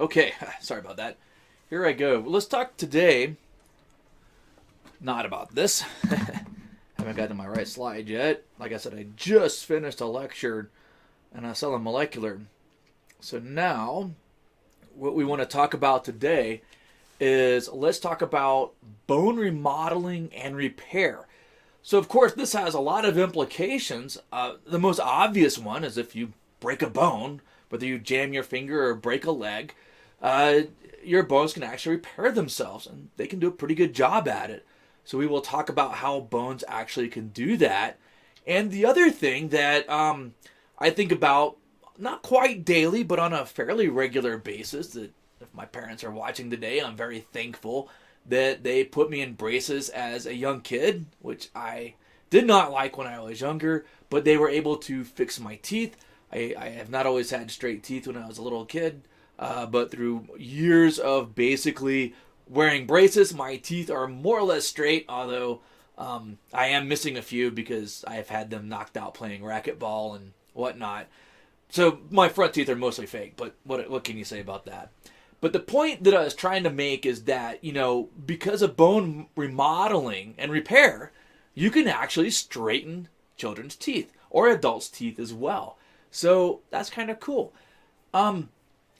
Okay, sorry about that. Here I go. Let's talk today, not about this. Haven't gotten to my right slide yet. Like I said, I just finished a lecture and I saw a molecular. So now, what we want to talk about today is let's talk about bone remodeling and repair. So, of course, this has a lot of implications. The most obvious one is if you break a bone, whether you jam your finger or break a leg, uh, your bones can actually repair themselves, and they can do a pretty good job at it. So, we will talk about how bones actually can do that. And the other thing that I think about, not quite daily, but on a fairly regular basis, that if my parents are watching today, I'm very thankful that they put me in braces as a young kid, which I did not like when I was younger, but they were able to fix my teeth. I have not always had straight teeth when I was a little kid, but through years of basically wearing braces, my teeth are more or less straight, although I am missing a few because I have had them knocked out playing racquetball and whatnot. So my front teeth are mostly fake, but what can you say about that? But the point that I was trying to make is that, because of bone remodeling and repair, you can actually straighten children's teeth or adults' teeth as well. So that's kind of cool.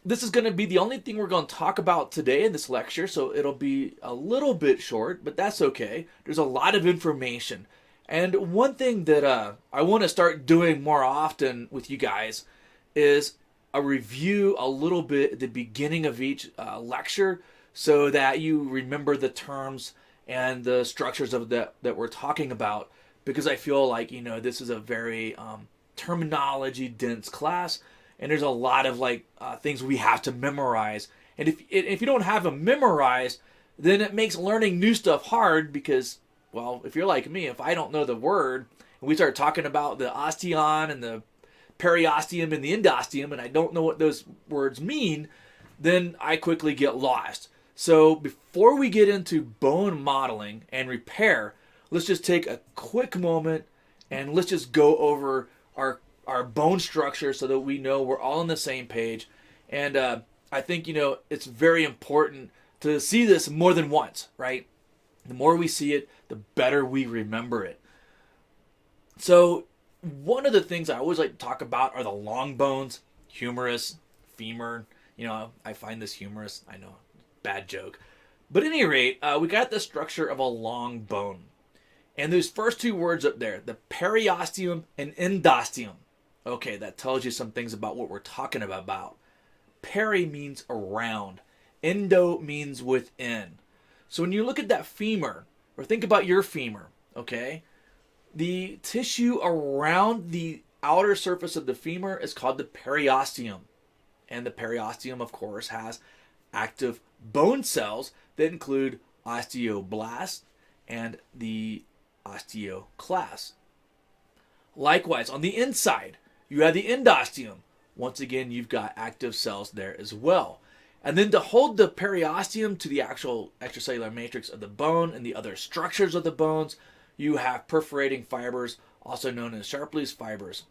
This is going to be the only thing we're going to talk about today in this lecture, so it'll be a little bit short, but that's okay. There's a lot of information. And one thing that I want to start doing more often with you guys is a review a little bit at the beginning of each lecture so that you remember the terms and the structures of that we're talking about, because I feel like this is a very terminology dense class, and there's a lot of things we have to memorize, and if you don't have them memorized, then it makes learning new stuff hard, because, well, if you're like me, if I don't know the word and we start talking about the osteon and the periosteum and the endosteum, and I don't know what those words mean, then I quickly get lost. So before we get into bone modeling and repair, let's just take a quick moment and let's just go over our bone structure so that we know we're all on the same page. And I think, it's very important to see this more than once, right? The more we see it, the better we remember it. So one of the things I always like to talk about are the long bones, humerus, femur. I find this humorous. I know, bad joke. But at any rate, we got the structure of a long bone. And those first two words up there, the periosteum and endosteum. Okay, that tells you some things about what we're talking about. Peri means around. Endo means within. So when you look at that femur, or think about your femur, okay, the tissue around the outer surface of the femur is called the periosteum. And the periosteum, of course, has active bone cells that include osteoblasts and the osteoclasts. Likewise, on the inside, you have the endosteum. Once again, you've got active cells there as well. And then to hold the periosteum to the actual extracellular matrix of the bone and the other structures of the bones, you have perforating fibers, also known as Shapley's fibers.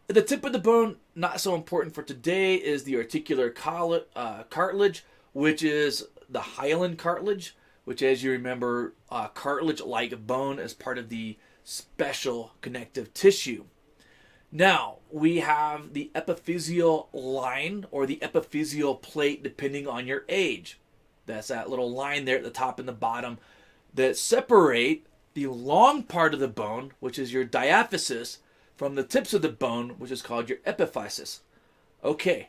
At the tip of the bone, not so important for today, is the articular cartilage, which is the hyaline cartilage, which, as you remember, cartilage-like bone is part of the special connective tissue. Now, we have the epiphyseal line or the epiphyseal plate, depending on your age. That's that little line there at the top and the bottom that separate the long part of the bone, which is your diaphysis, from the tips of the bone, which is called your epiphysis. Okay,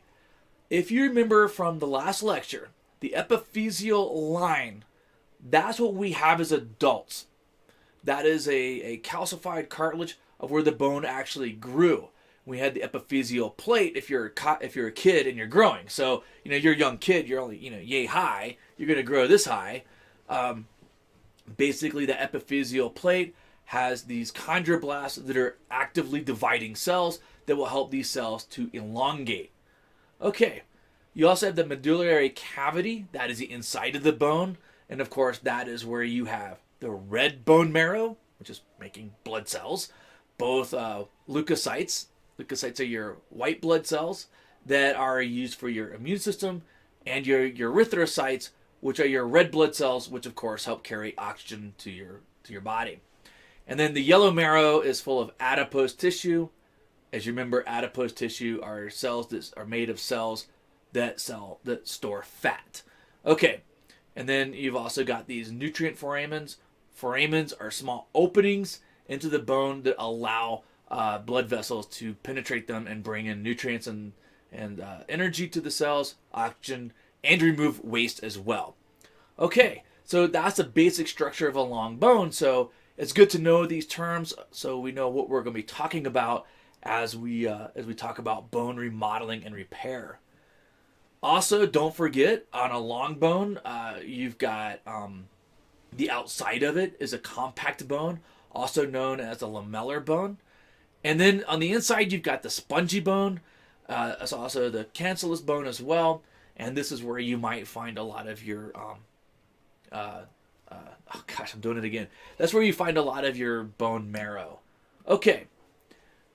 if you remember from the last lecture, the epiphyseal line, that's what we have as adults. That is a calcified cartilage of where the bone actually grew. We had the epiphyseal plate if you're a kid and you're growing. So, you're a young kid, you're only, yay high, you're going to grow this high. Basically, the epiphyseal plate has these chondroblasts that are actively dividing cells that will help these cells to elongate. Okay, you also have the medullary cavity, that is the inside of the bone, and of course that is where you have the red bone marrow, which is making blood cells, both leukocytes. Leukocytes are your white blood cells that are used for your immune system, and your erythrocytes, which are your red blood cells, which of course help carry oxygen to your body. And then the yellow marrow is full of adipose tissue. As you remember, adipose tissue are cells that are made of cells that store fat. Okay, and then you've also got these nutrient foramens. Foramens are small openings into the bone that allow blood vessels to penetrate them and bring in nutrients and energy to the cells, oxygen, and remove waste as well. Okay, so that's the basic structure of a long bone. So it's good to know these terms so we know what we're going to be talking about as we talk about bone remodeling and repair. Also, don't forget, on a long bone, you've got the outside of it is a compact bone, also known as a lamellar bone. And then on the inside, you've got the spongy bone. It's also the cancellous bone as well. And this is where you might find a lot of your oh gosh, I'm doing it again. That's where you find a lot of your bone marrow. Okay,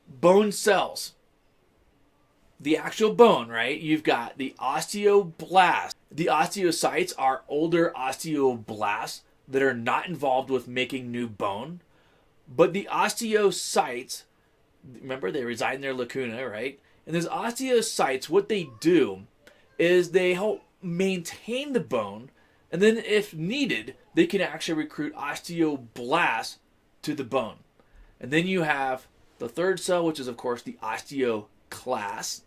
bone cells. The actual bone, right? You've got the osteoblast. The osteocytes are older osteoblasts that are not involved with making new bone. But the osteocytes, remember, they reside in their lacuna, right? And those osteocytes, what they do is they help maintain the bone, and then if needed, they can actually recruit osteoblasts to the bone. And then you have the third cell, which is, of course, the osteoclasts.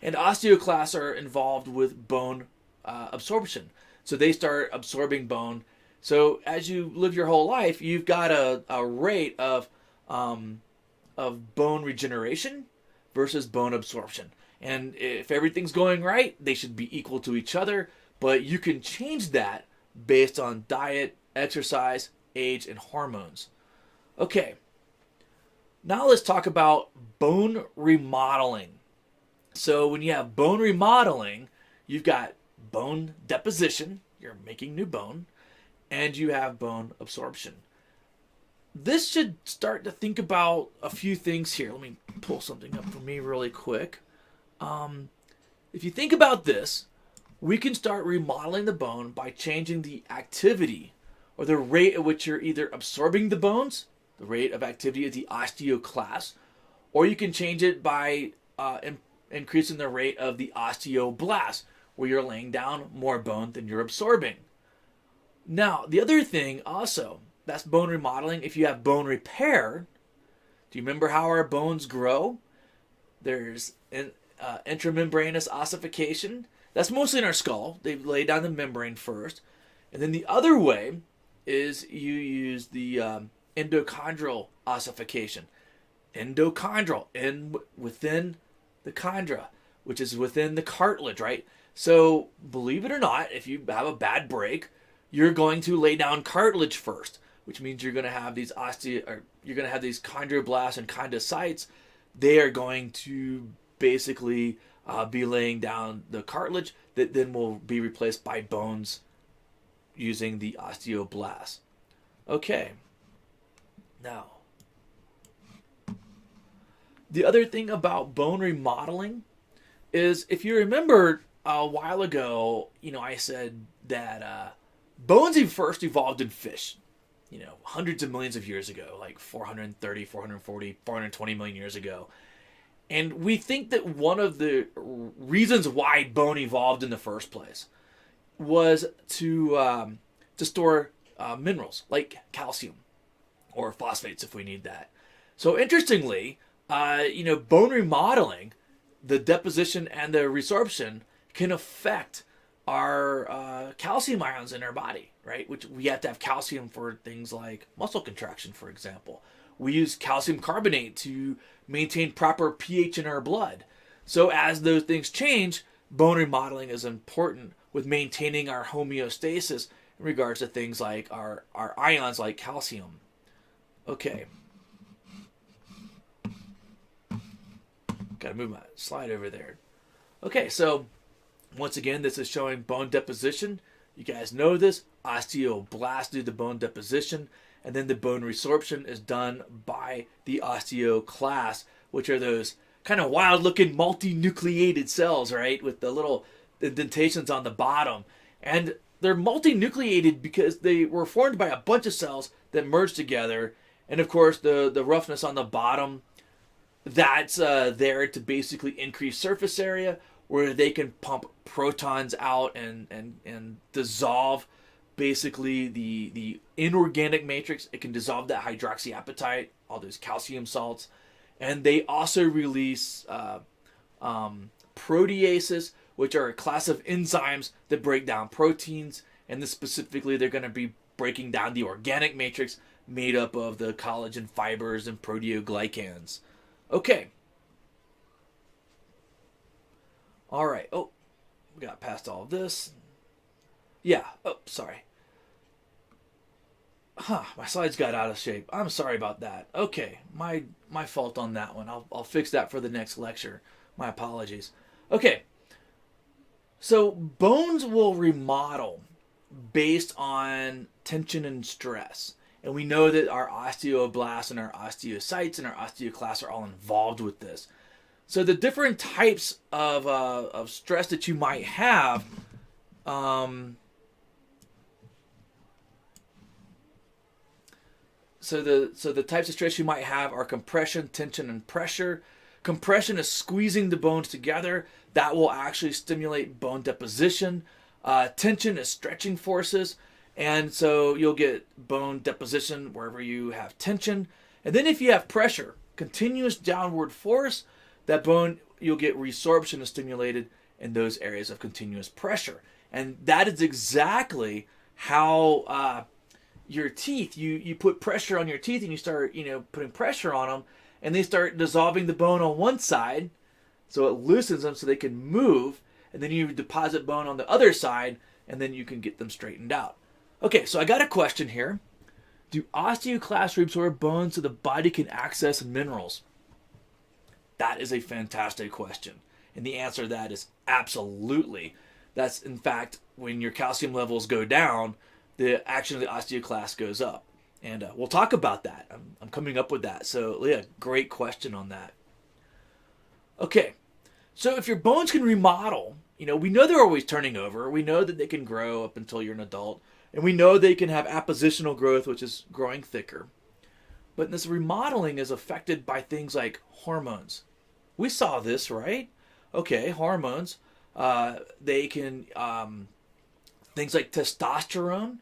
And osteoclasts are involved with bone absorption. So they start absorbing bone. So as you live your whole life, you've got a rate of bone regeneration versus bone absorption. And if everything's going right, they should be equal to each other. But you can change that based on diet, exercise, age, and hormones. Okay, now let's talk about bone remodeling. So when you have bone remodeling, you've got bone deposition, you're making new bone, and you have bone absorption. This should start to think about a few things here. Let me pull something up for me really quick. If you think about this, we can start remodeling the bone by changing the activity or the rate at which you're either absorbing the bones, the rate of activity of the osteoclast, or you can change it by increasing the rate of the osteoblast, where you're laying down more bone than you're absorbing. Now, the other thing also, that's bone remodeling. If you have bone repair, do you remember how our bones grow? There's intramembranous ossification. That's mostly in our skull. They lay down the membrane first. And then the other way is you use the endochondral ossification. Endochondral, within the chondra, which is within the cartilage, right? So, believe it or not, if you have a bad break, you're going to lay down cartilage first, which means you're going to have these chondroblasts and chondrocytes. They are going to basically be laying down the cartilage that then will be replaced by bones using the osteoblasts. Okay. Now, the other thing about bone remodeling is, if you remember a while ago, I said that bones first evolved in fish, hundreds of millions of years ago, like 430, 440, 420 million years ago. And we think that one of the reasons why bone evolved in the first place was to store minerals like calcium or phosphates if we need that. So interestingly, bone remodeling, the deposition and the resorption can affect our calcium ions in our body, right? Which we have to have calcium for things like muscle contraction, for example. We use calcium carbonate to maintain proper pH in our blood. So as those things change, bone remodeling is important with maintaining our homeostasis in regards to things like our ions like calcium. Okay. Got to move my slide over there. Okay, so once again, this is showing bone deposition. You guys know this. Osteoblasts do the bone deposition, and then the bone resorption is done by the osteoclasts, which are those kind of wild-looking multinucleated cells, right? With the little indentations on the bottom. And they're multinucleated because they were formed by a bunch of cells that merged together. And of course, the roughness on the bottom, that's there to basically increase surface area where they can pump protons out and dissolve basically the inorganic matrix. It can dissolve that hydroxyapatite, all those calcium salts. And they also release proteases, which are a class of enzymes that break down proteins. And this specifically, they're going to be breaking down the organic matrix made up of the collagen fibers and proteoglycans. Okay. All right. Oh, we got past all of this. Yeah. Oh, sorry. My slides got out of shape. I'm sorry about that. Okay, my fault on that one. I'll fix that for the next lecture. My apologies. Okay, so bones will remodel based on tension and stress. And we know that our osteoblasts and our osteocytes and our osteoclasts are all involved with this. So the different types of stress that you might have, So the types of stress you might have are compression, tension, and pressure. Compression is squeezing the bones together. That will actually stimulate bone deposition. Tension is stretching forces. And so you'll get bone deposition wherever you have tension. And then if you have pressure, continuous downward force, that bone, you'll get resorption is stimulated in those areas of continuous pressure. And that is exactly how your teeth, you put pressure on your teeth and you start, putting pressure on them, and they start dissolving the bone on one side, so it loosens them so they can move, and then you deposit bone on the other side, and then you can get them straightened out. Okay, so I got a question here. Do osteoclasts reabsorb bone so the body can access minerals? That is a fantastic question. And the answer to that is absolutely. That's, in fact, when your calcium levels go down, the action of the osteoclast goes up. And we'll talk about that. I'm coming up with that. So, yeah, great question on that. Okay, so if your bones can remodel, we know they're always turning over. We know that they can grow up until you're an adult. And we know they can have appositional growth, which is growing thicker. But this remodeling is affected by things like hormones. We saw this, right? Okay, hormones. They can, things like testosterone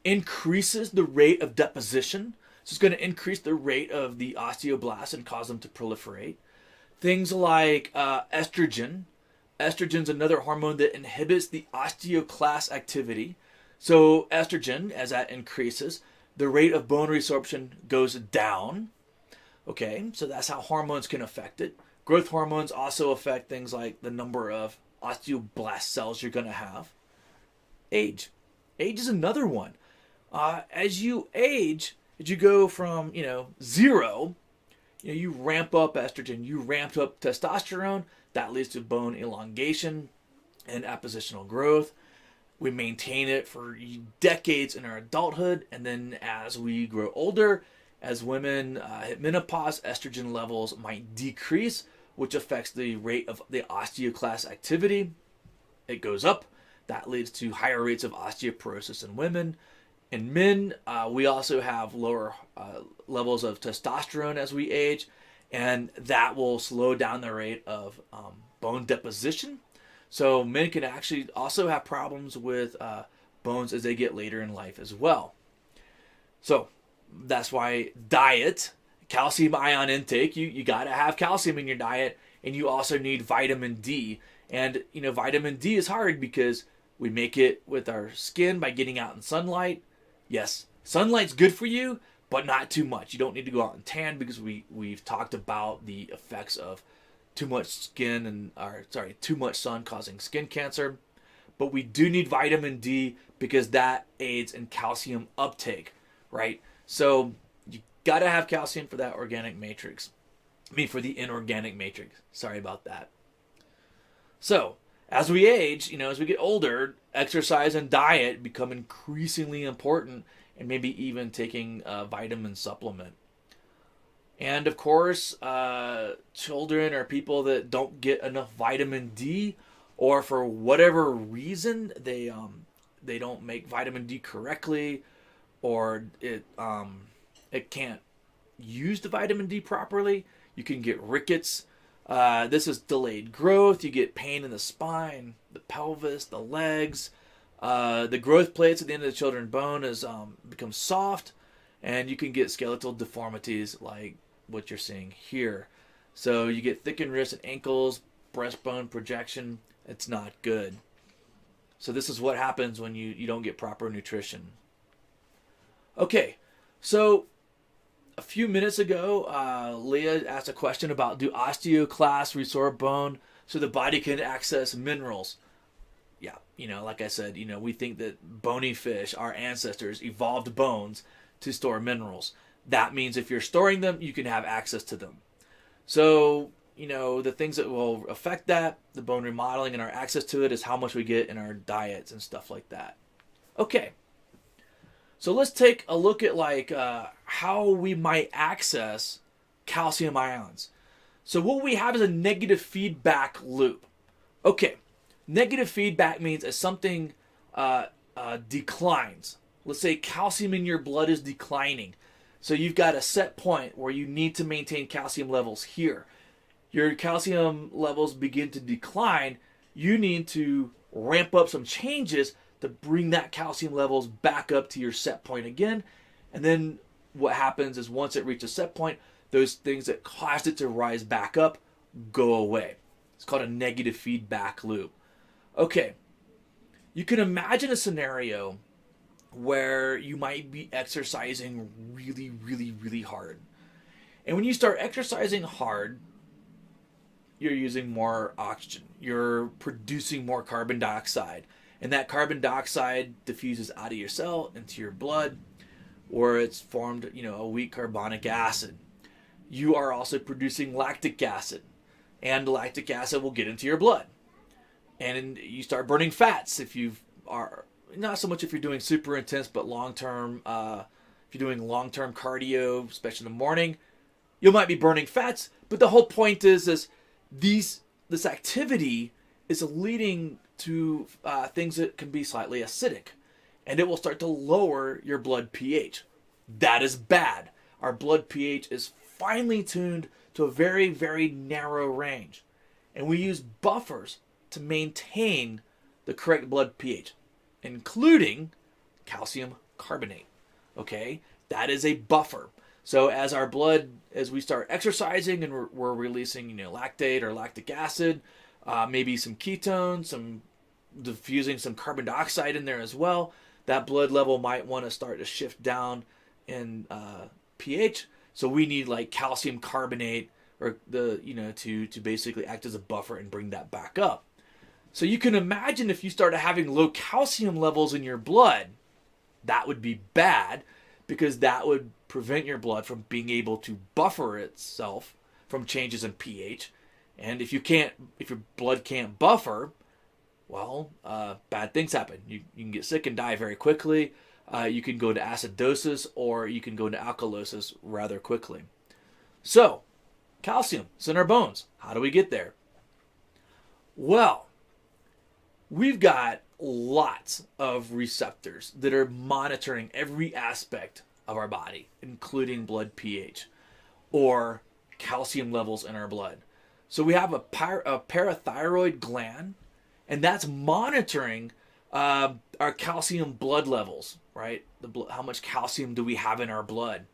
increases the rate of deposition. So it's going to increase the rate of the osteoblasts and cause them to proliferate. Things like estrogen. Estrogen's another hormone that inhibits the osteoclast activity. So estrogen, as that increases, the rate of bone resorption goes down. Okay, so that's how hormones can affect it. Growth hormones also affect things like the number of osteoblast cells you're going to have. Age. Age is another one. As you age, as you go from, 0, you ramp up estrogen, you ramped up testosterone, that leads to bone elongation and appositional growth. We maintain it for decades in our adulthood, and then as we grow older, as women hit menopause, estrogen levels might decrease, which affects the rate of the osteoclast activity. It goes up. That leads to higher rates of osteoporosis in women. In men, we also have lower levels of testosterone as we age, and that will slow down the rate of bone deposition. So men can actually also have problems with bones as they get later in life as well. So that's why diet, calcium ion intake, you got to have calcium in your diet, and you also need vitamin D. And, vitamin D is hard because we make it with our skin by getting out in sunlight. Yes, sunlight's good for you, but not too much. You don't need to go out and tan because we've talked about the effects of too much too much sun causing skin cancer. But we do need vitamin D because that aids in calcium uptake, right? So you got to have calcium for that organic matrix. For the inorganic matrix. Sorry about that. So, as we age, as we get older, exercise and diet become increasingly important, and maybe even taking a vitamin supplement. And of course, children or people that don't get enough vitamin D or for whatever reason they don't make vitamin D correctly, or it can't use the vitamin D properly, you can get rickets. This is delayed growth. You get pain in the spine, the pelvis, the legs. The growth plates at the end of the children's bone is become soft, and you can get skeletal deformities like what you're seeing here. So you get thickened wrists and ankles, breastbone projection. It's not good. So this is what happens when you don't get proper nutrition. Okay, so a few minutes ago, Leah asked a question about, do osteoclasts restore bone so the body can access minerals? Yeah, like I said, we think that bony fish, our ancestors, evolved bones to store minerals. That means if you're storing them, you can have access to them. So, the things that will affect that, the bone remodeling and our access to it, is how much we get in our diets and stuff like that. Okay. So let's take a look at how we might access calcium ions. So what we have is a negative feedback loop. Okay, negative feedback means as something declines. Let's say calcium in your blood is declining. So you've got a set point where you need to maintain calcium levels here. Your calcium levels begin to decline. You need to ramp up some changes to bring that calcium levels back up to your set point again. And then what happens is once it reaches a set point, those things that caused it to rise back up go away. It's called a negative feedback loop. Okay, you can imagine a scenario where you might be exercising really, really, really hard. And when you start exercising hard, you're using more oxygen. You're producing more carbon dioxide. And that carbon dioxide diffuses out of your cell into your blood, where it's formed, a weak carbonic acid. You are also producing lactic acid, and lactic acid will get into your blood. And you start burning fats if you are, not so much if you're doing super intense, but long-term, if you're doing long-term cardio, especially in the morning, you might be burning fats. But the whole point is this activity is leading to things that can be slightly acidic, and it will start to lower your blood pH. That is bad. Our blood pH is finely tuned to a very, very narrow range, and we use buffers to maintain the correct blood pH, including calcium carbonate. Okay, that is a buffer. So as we start exercising and we're releasing, lactate or lactic acid, maybe some ketones, some diffusing some carbon dioxide in there as well, that blood level might want to start to shift down in pH. So we need calcium carbonate or to basically act as a buffer and bring that back up. So you can imagine if you started having low calcium levels in your blood, that would be bad, because that would prevent your blood from being able to buffer itself from changes in pH. And if your blood can't buffer, well, bad things happen. You can get sick and die very quickly. You can go to acidosis, or you can go into alkalosis rather quickly. So, calcium is in our bones. How do we get there? Well, we've got lots of receptors that are monitoring every aspect of our body, including blood pH or calcium levels in our blood. So we have a parathyroid gland, and that's monitoring our calcium blood levels, right? How much calcium do we have in our blood?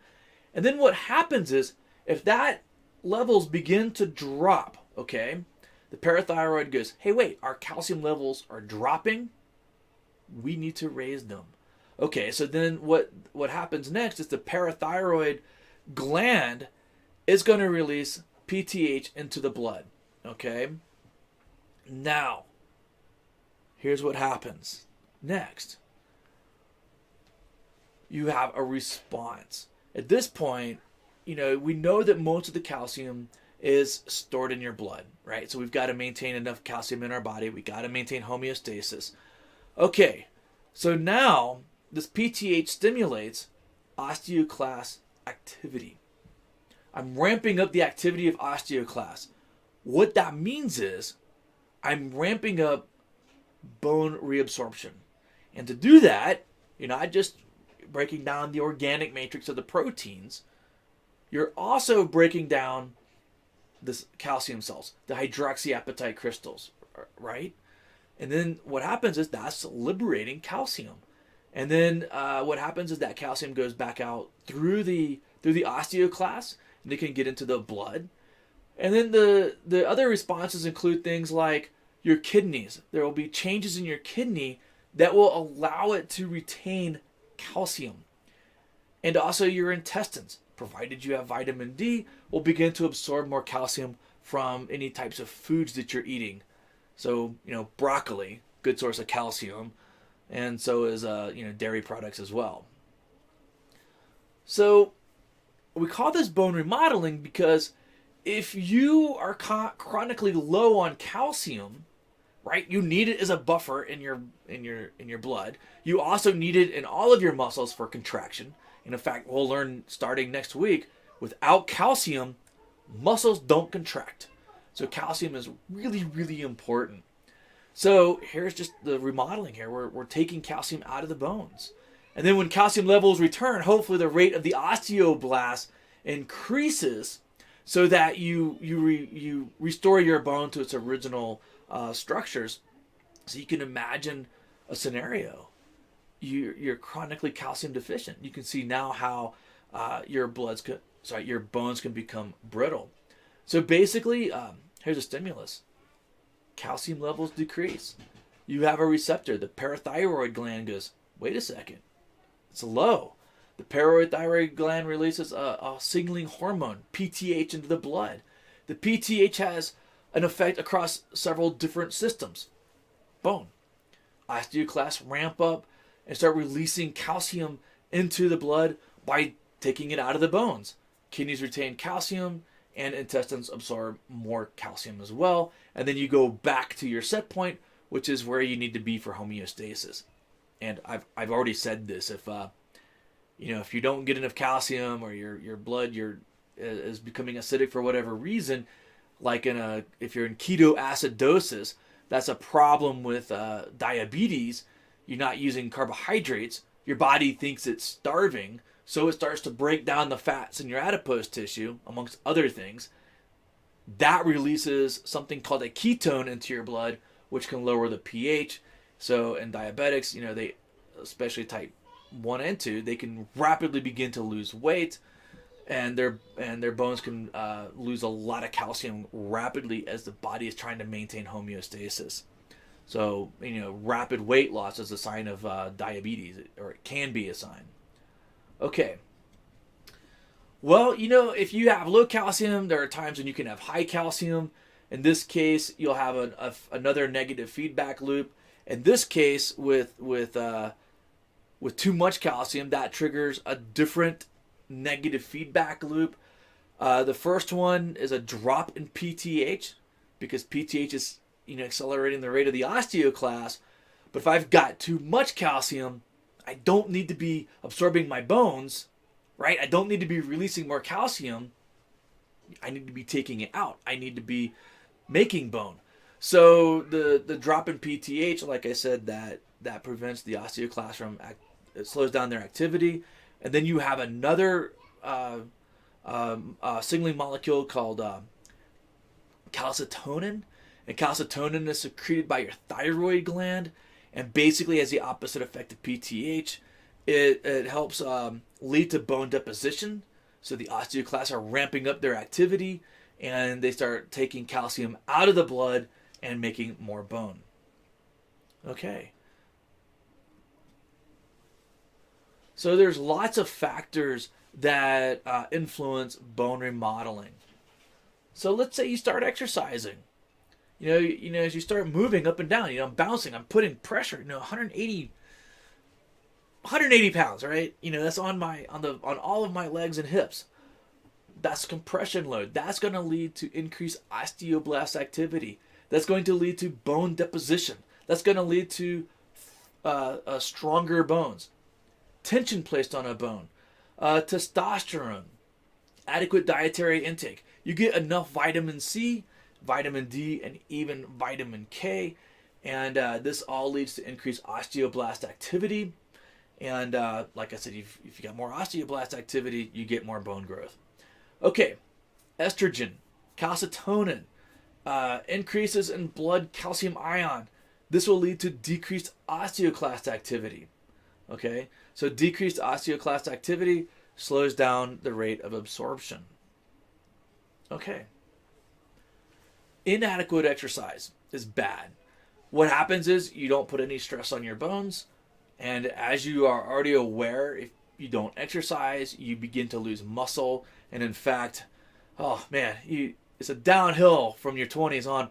And then what happens is, if that levels begin to drop, okay, the parathyroid goes, hey, wait, our calcium levels are dropping. We need to raise them. Okay, so then what happens next is the parathyroid gland is going to release PTH into the blood. Okay? Now, here's what happens next. You have a response. At this point, we know that most of the calcium is stored in your blood, right? So we've got to maintain enough calcium in our body. We got to maintain homeostasis. Okay, so now this PTH stimulates osteoclast activity. I'm ramping up the activity of osteoclasts. What that means is I'm ramping up bone reabsorption. And to do that, you're not just breaking down the organic matrix of the proteins, you're also breaking down the calcium cells, the hydroxyapatite crystals, right? And then what happens is that's liberating calcium. And then what happens is that calcium goes back out through the osteoclast, and it can get into the blood. And then the other responses include things like your kidneys. There will be changes in your kidney that will allow it to retain calcium. And also your intestines, provided you have vitamin D, will begin to absorb more calcium from any types of foods that you're eating. So, broccoli, good source of calcium, and so is dairy products as well. So we call this bone remodeling because if you are chronically low on calcium, right, you need it as a buffer in your blood. You also need it in all of your muscles for contraction. And in fact, we'll learn starting next week, without calcium, muscles don't contract. So calcium is really, really important. So here's just the remodeling here. We're taking calcium out of the bones. And then when calcium levels return, hopefully the rate of the osteoblast increases so that you restore your bone to its original structures. So you can imagine a scenario. You're chronically calcium deficient. You can see now how your bones can become brittle. So basically, here's a stimulus. Calcium levels decrease. You have a receptor. The parathyroid gland goes, wait a second, it's low. The parathyroid gland releases a signaling hormone, PTH, into the blood. The PTH has an effect across several different systems. Bone. Osteoclasts ramp up and start releasing calcium into the blood by taking it out of the bones. Kidneys retain calcium, and intestines absorb more calcium as well. And then you go back to your set point, which is where you need to be for homeostasis. And I've already said this. If you don't get enough calcium, or your blood is becoming acidic for whatever reason, like if you're in ketoacidosis, that's a problem with diabetes. You're not using carbohydrates. Your body thinks it's starving, so it starts to break down the fats in your adipose tissue, amongst other things. That releases something called a ketone into your blood, which can lower the pH. So in diabetics, they, especially type 1 and 2, they can rapidly begin to lose weight, and their bones can lose a lot of calcium rapidly as the body is trying to maintain homeostasis. So, rapid weight loss is a sign of diabetes, or it can be a sign. Okay. Well, if you have low calcium, there are times when you can have high calcium. In this case, you'll have another negative feedback loop. In this case, with too much calcium, that triggers a different negative feedback loop. The first one is a drop in PTH, because PTH is accelerating the rate of the osteoclast. But if I've got too much calcium, I don't need to be absorbing my bones, right? I don't need to be releasing more calcium. I need to be taking it out. I need to be making bone. So the drop in PTH, like I said, that prevents the osteoclast from it slows down their activity. And then you have another signaling molecule called calcitonin. And calcitonin is secreted by your thyroid gland, and basically has the opposite effect of PTH. It helps lead to bone deposition. So the osteoclasts are ramping up their activity, and they start taking calcium out of the blood and making more bone. Okay. So there's lots of factors that influence bone remodeling. So let's say you start exercising. As you start moving up and down, I'm bouncing, I'm putting pressure, 180 pounds, right? That's on all of my legs and hips. That's compression load. That's going to lead to increased osteoblast activity. That's going to lead to bone deposition. That's going to lead to stronger bones. Tension placed on a bone. Testosterone. Adequate dietary intake. You get enough vitamin C, vitamin D, and even vitamin K. And this all leads to increased osteoblast activity. And like I said, if you got more osteoblast activity, you get more bone growth. Okay, estrogen, calcitonin, increases in blood calcium ion. This will lead to decreased osteoclast activity. Okay, so decreased osteoclast activity slows down the rate of absorption. Okay. Inadequate exercise is bad. What happens is you don't put any stress on your bones, and as you are already aware, if you don't exercise, you begin to lose muscle, and in fact, oh man, it's a downhill from your 20s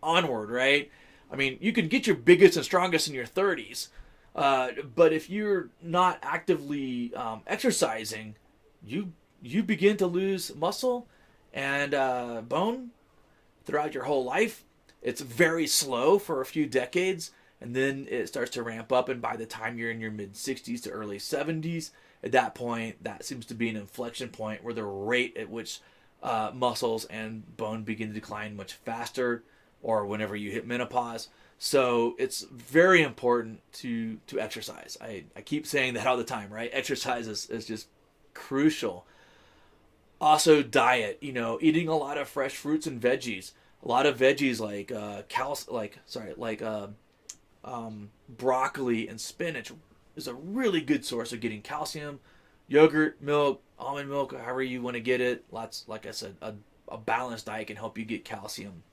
onward, right? I mean, you can get your biggest and strongest in your 30s, but if you're not actively exercising, you begin to lose muscle and bone throughout your whole life. It's very slow for a few decades, and then it starts to ramp up, and by the time you're in your mid-60s to early 70s, at that point, that seems to be an inflection point where the rate at which muscles and bone begin to decline much faster, or whenever you hit menopause. So it's very important to exercise. I keep saying that all the time, right? Exercise is just crucial. Also, diet. Eating a lot of fresh fruits and veggies. A lot of veggies like broccoli and spinach is a really good source of getting calcium. Yogurt, milk, almond milk, however you want to get it. Lots, like I said, a balanced diet can help you get calcium.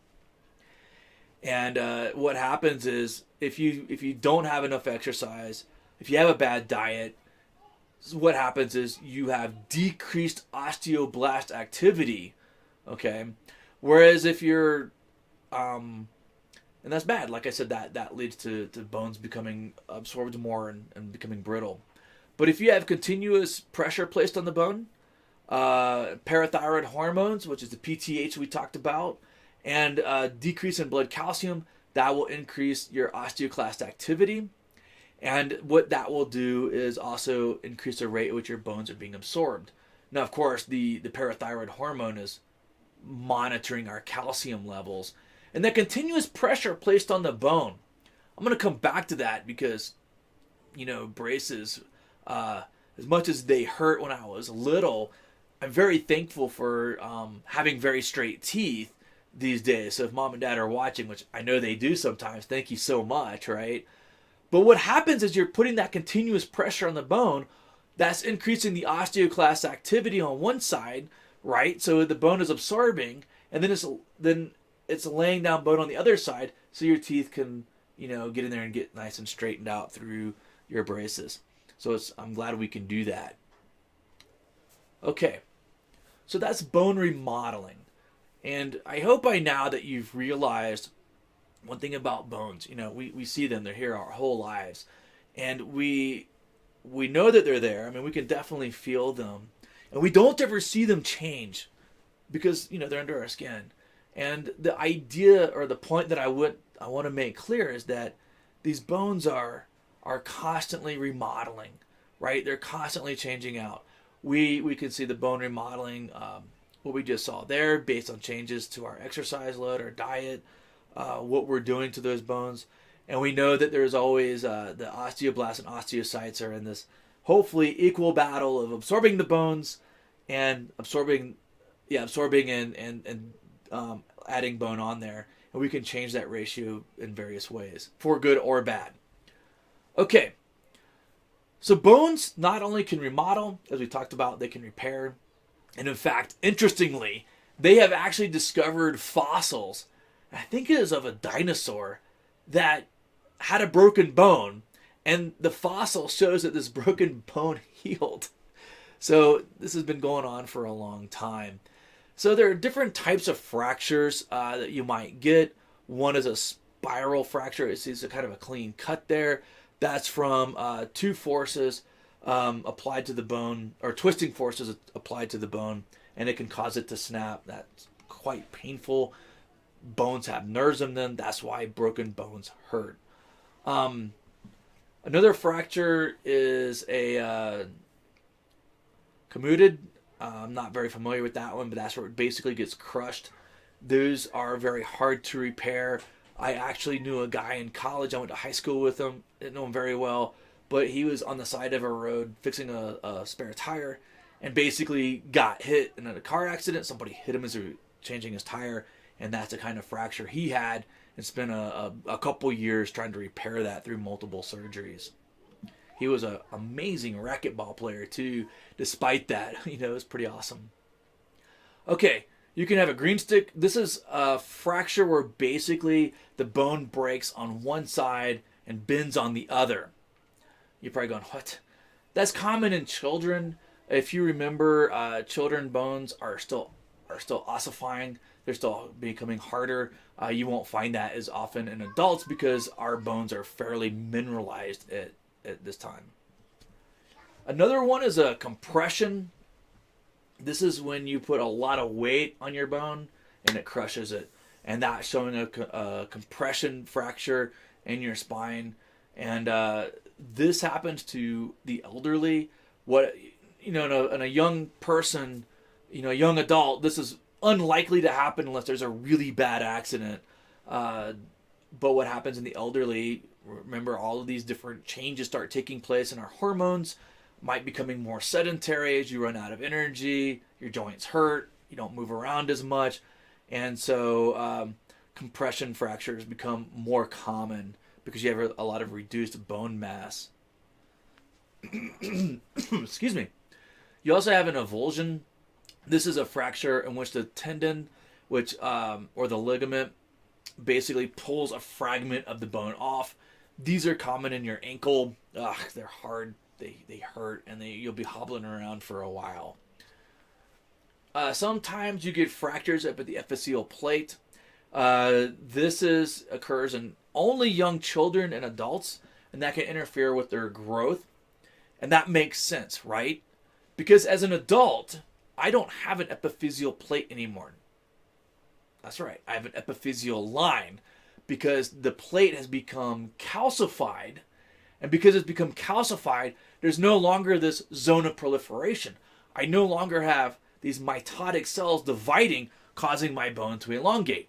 And what happens is if you don't have enough exercise, if you have a bad diet, what happens is you have decreased osteoblast activity. Okay, whereas if you're and that's bad. Like I said, that leads to bones becoming absorbed more and becoming brittle. But if you have continuous pressure placed on the bone, parathyroid hormones, which is the PTH we talked about, and decrease in blood calcium, that will increase your osteoclast activity. And what that will do is also increase the rate at which your bones are being absorbed. Now, of course, the parathyroid hormone is monitoring our calcium levels. And that continuous pressure placed on the bone, I'm going to come back to that because, braces, as much as they hurt when I was little, I'm very thankful for having very straight teeth these days. So if mom and dad are watching, which I know they do sometimes, thank you so much, right? But what happens is you're putting that continuous pressure on the bone, that's increasing the osteoclast activity on one side, right? So the bone is absorbing, and then it's laying down bone on the other side, so your teeth can, get in there and get nice and straightened out through your braces. So I'm glad we can do that. Okay, so that's bone remodeling. And I hope by now that you've realized one thing about bones. We see them, they're here our whole lives. And we know that they're there. I mean, we can definitely feel them. And we don't ever see them change because, they're under our skin. And the idea or the point that I want to make clear is that these bones are constantly remodeling, right? They're constantly changing out. We can see the bone remodeling, what we just saw there, based on changes to our exercise load, our diet, what we're doing to those bones. And we know that there's always the osteoblasts and osteocytes are in this hopefully equal battle of absorbing the bones and absorbing and adding bone on there. And we can change that ratio in various ways, for good or bad. Okay, so bones not only can remodel, as we talked about, they can repair. And in fact, interestingly, they have actually discovered fossils, I think it is of a dinosaur, that had a broken bone. And the fossil shows that this broken bone healed. So this has been going on for a long time. So there are different types of fractures that you might get. One is a spiral fracture. It's a kind of a clean cut there. That's from two forces applied to the bone, or twisting forces applied to the bone, and it can cause it to snap. That's quite painful. Bones have nerves in them. That's why broken bones hurt. Another fracture is a commuted. I'm not very familiar with that one, but that's where it basically gets crushed Those are very hard to repair. I actually knew a guy in college. I went to high school with him. Didn't know him very well, but he was on the side of a road fixing a spare tire, and basically got hit in a car accident. Somebody hit him as he was changing his tire, and that's the kind of fracture he had, and spent a couple years trying to repair that through multiple surgeries. He was an amazing racquetball player too, despite that. It was pretty awesome. Okay, you can have a green stick. This is a fracture where basically the bone breaks on one side and bends on the other. You're probably going, what? That's common in children. If you remember, children bones are still ossifying. They're still becoming harder. You won't find that as often in adults because our bones are fairly mineralized at this time. Another one is a compression. This is when you put a lot of weight on your bone and it crushes it. And that's showing a compression fracture in your spine. And this happens to the elderly. In a young person, a young adult, this is unlikely to happen unless there's a really bad accident. But what happens in the elderly, remember, all of these different changes start taking place in our hormones. Might becoming more sedentary as you run out of energy. Your joints hurt. You don't move around as much. And so compression fractures become more common because you have a lot of reduced bone mass. Excuse me. You also have an avulsion. This is a fracture in which the tendon, or the ligament, basically pulls a fragment of the bone off. These are common in your ankle. They're hard. They hurt, and you'll be hobbling around for a while. Sometimes you get fractures up at the epiphyseal plate. This occurs in only young children and adults, and that can interfere with their growth. And that makes sense, right? Because as an adult, I don't have an epiphyseal plate anymore. That's right. I have an epiphyseal line because the plate has become calcified. And because it's become calcified, there's no longer this zone of proliferation. I no longer have these mitotic cells dividing, causing my bone to elongate.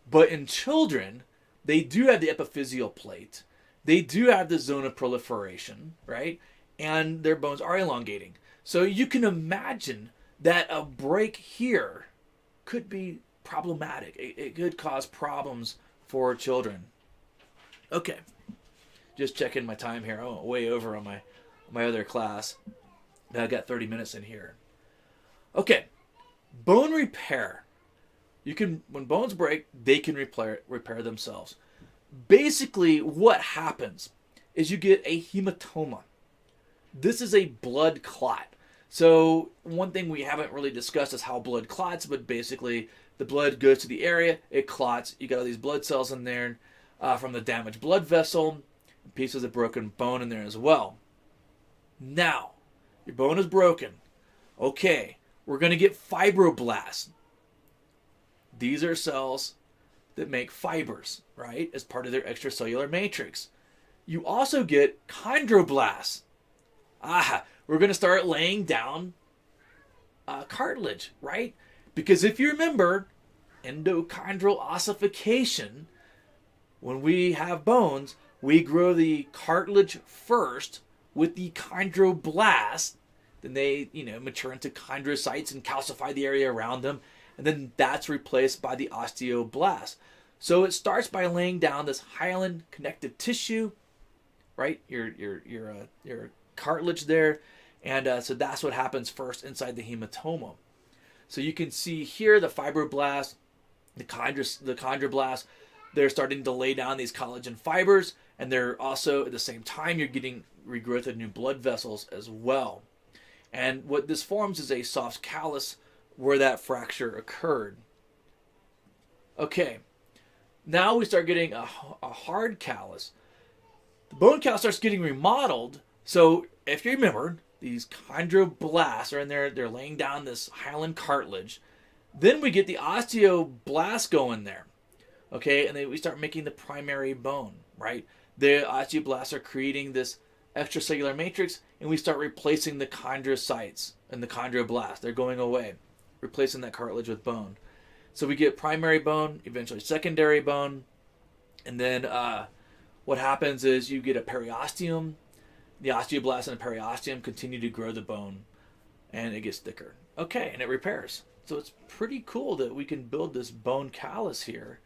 But in children, they do have the epiphyseal plate. They do have the zone of proliferation, right? And their bones are elongating. So you can imagine that a break here could be problematic. It could cause problems for children. Okay. Just checking my time here. I went way over on my other class. I got 30 minutes in here. Okay. Bone repair. When bones break, they can repair themselves. Basically, what happens is you get a hematoma. This is a blood clot. So one thing we haven't really discussed is how blood clots, but basically the blood goes to the area, it clots. You got all these blood cells in there from the damaged blood vessel, pieces of broken bone in there as well. Now, your bone is broken. Okay, we're going to get fibroblasts. These are cells that make fibers, right, as part of their extracellular matrix. You also get chondroblasts. We're going to start laying down cartilage, right? Because if you remember, endochondral ossification, when we have bones, we grow the cartilage first with the chondroblast. Then they, mature into chondrocytes and calcify the area around them. And then that's replaced by the osteoblast. So it starts by laying down this hyaline connective tissue, right? Your cartilage there. And so that's what happens first inside the hematoma. So you can see here the fibroblast, the chondroblast, they're starting to lay down these collagen fibers. And they're also, at the same time, you're getting regrowth of new blood vessels as well. And what this forms is a soft callus where that fracture occurred. Okay, now we start getting a hard callus. The bone callus starts getting remodeled. So if you remember, these chondroblasts are in there, they're laying down this hyaline cartilage. Then we get the osteoblasts going there. Okay, and then we start making the primary bone, right? The osteoblasts are creating this extracellular matrix, and we start replacing the chondrocytes and the chondroblast. They're going away, replacing that cartilage with bone. So we get primary bone, eventually secondary bone, and then what happens is you get a periosteum. The osteoblasts in the periosteum continue to grow the bone, and it gets thicker. Okay, and it repairs. So it's pretty cool that we can build this bone callus here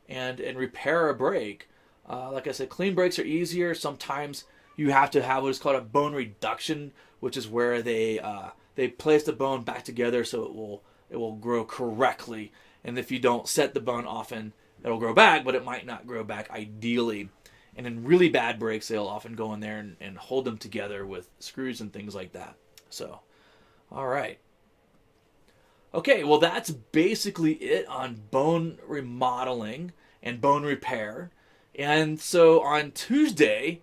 and repair a break. Like I said, clean breaks are easier. Sometimes you have to have what is called a bone reduction, which is where they place the bone back together so it will grow correctly. And if you don't set the bone often, it'll grow back, but it might not grow back ideally. And in really bad breaks, they'll often go in there and hold them together with screws and things like that. So, all right. Okay, well, that's basically it on bone remodeling and bone repair. And so on Tuesday,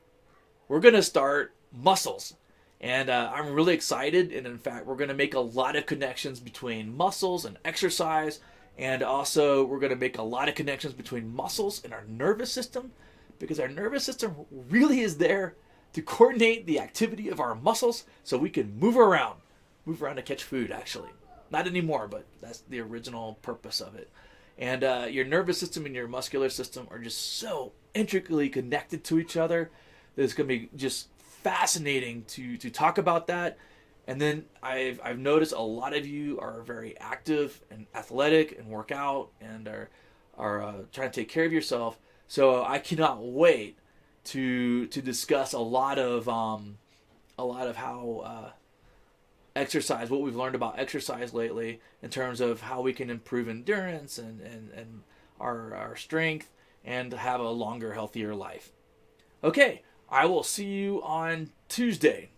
we're going to start muscles. And I'm really excited. And in fact, we're going to make a lot of connections between muscles and exercise. And also, we're going to make a lot of connections between muscles and our nervous system. Because our nervous system really is there to coordinate the activity of our muscles so we can move around to catch food, actually. Not anymore, but that's the original purpose of it. And your nervous system and your muscular system are just so intricately connected to each other that it's going to be just fascinating to talk about that. And then I've noticed a lot of you are very active and athletic and work out and are trying to take care of yourself. So I cannot wait to discuss a lot of how exercise, what we've learned about exercise lately in terms of how we can improve endurance and our strength and have a longer, healthier life. Okay, I will see you on Tuesday.